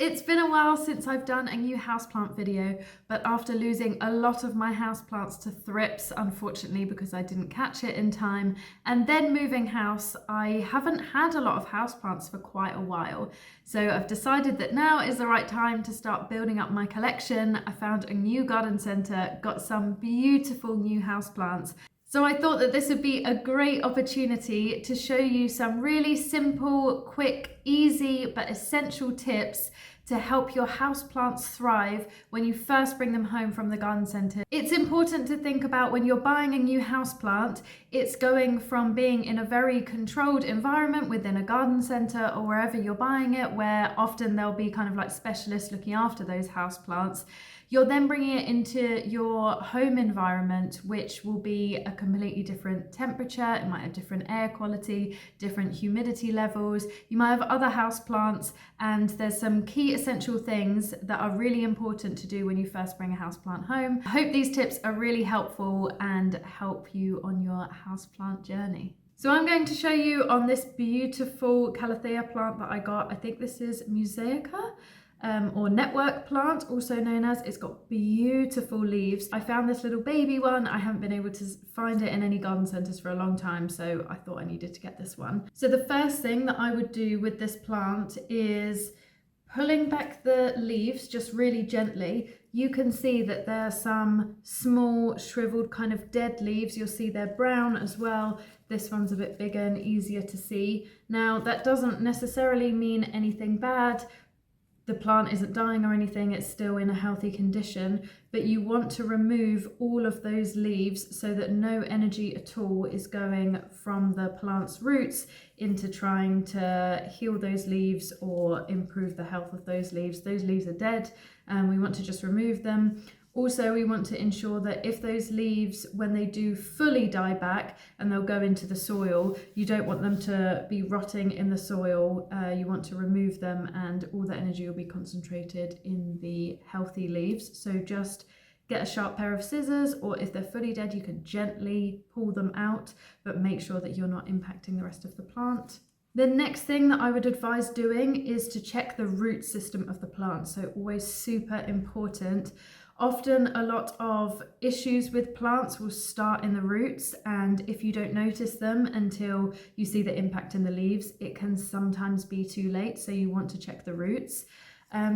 It's been a while since I've done a new houseplant video, but after losing a lot of my houseplants to thrips, unfortunately because I didn't catch it in time, and then moving house, I haven't had a lot of houseplants for quite a while. So I've decided that now is the right time to start building up my collection. I found a new garden centre, got some beautiful new houseplants. So I thought that this would be a great opportunity to show you some really simple, quick, easy, but essential tips to help your houseplants thrive when you first bring them home from the garden centre. It's important to think about when you're buying a new houseplant, it's going from being in a very controlled environment within a garden centre or wherever you're buying it, where often there'll be kind of like specialists looking after those houseplants. You're then bringing it into your home environment, which will be a completely different temperature. It might have different air quality, different humidity levels. You might have other houseplants, and there's some key essential things that are really important to do when you first bring a houseplant home. I hope these tips are really helpful and help you on your houseplant journey. So I'm going to show you on this beautiful Calathea plant that I got. I think this is Musaica. Or network plant, also known as. It's got beautiful leaves. I found this little baby one. I haven't been able to find it in any garden centres for a long time, so I thought I needed to get this one. So the first thing that I would do with this plant is pulling back the leaves just really gently. You can see that there are some small shriveled kind of dead leaves. You'll see they're brown as well. This one's a bit bigger and easier to see. Now that doesn't necessarily mean anything bad. The plant isn't dying or anything, it's still in a healthy condition, but you want to remove all of those leaves so that no energy at all is going from the plant's roots into trying to heal those leaves or improve the health of those leaves. Those leaves are dead and we want to just remove them. Also, we want to ensure that if those leaves, when they do fully die back and they'll go into the soil, you don't want them to be rotting in the soil. You want to remove them and all the energy will be concentrated in the healthy leaves. So just get a sharp pair of scissors, or if they're fully dead, you can gently pull them out, but make sure that you're not impacting the rest of the plant. The next thing that I would advise doing is to check the root system of the plant. So always super important. Often a lot of issues with plants will start in the roots, and if you don't notice them until you see the impact in the leaves, it can sometimes be too late. So you want to check the roots.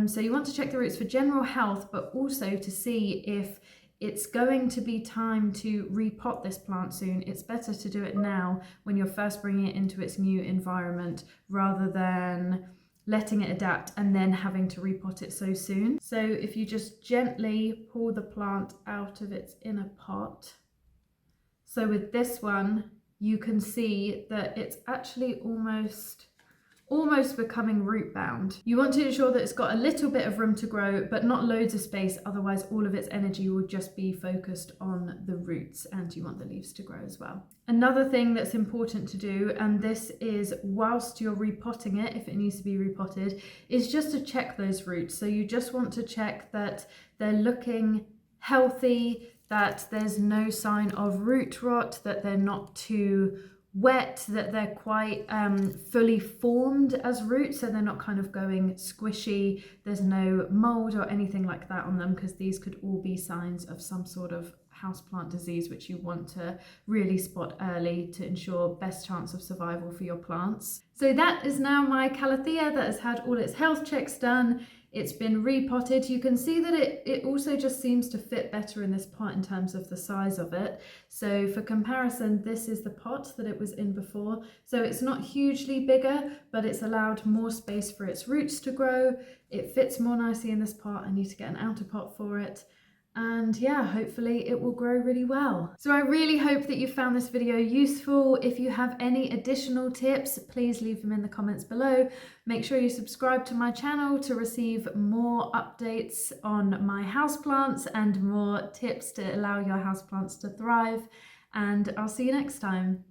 So you want to check the roots for general health, but also to see if it's going to be time to repot this plant soon. It's better to do it now when you're first bringing it into its new environment rather than letting it adapt and then having to repot it so soon. So if you just gently pull the plant out of its inner pot. So with this one, you can see that it's actually almost becoming root bound. You want to ensure that it's got a little bit of room to grow, but not loads of space, otherwise all of its energy will just be focused on the roots, and you want the leaves to grow as well. Another thing that's important to do, and this is whilst you're repotting it, if it needs to be repotted, is just to check those roots. So you just want to check that they're looking healthy, that there's no sign of root rot, that they're not too wet, that they're quite fully formed as roots, so they're not kind of going squishy. There's no mold or anything like that on them, because these could all be signs of some sort of houseplant disease, which you want to really spot early to ensure best chance of survival for your plants. So that is now my Calathea that has had all its health checks done. It's been repotted. You can see that it also just seems to fit better in this pot in terms of the size of it. So for comparison, this is the pot that it was in before. So it's not hugely bigger, but it's allowed more space for its roots to grow. It fits more nicely in this pot. I need to get an outer pot for it. And yeah, hopefully it will grow really well. So I really hope that you found this video useful. If you have any additional tips, please leave them in the comments below. Make sure you subscribe to my channel to receive more updates on my houseplants and more tips to allow your houseplants to thrive. And I'll see you next time.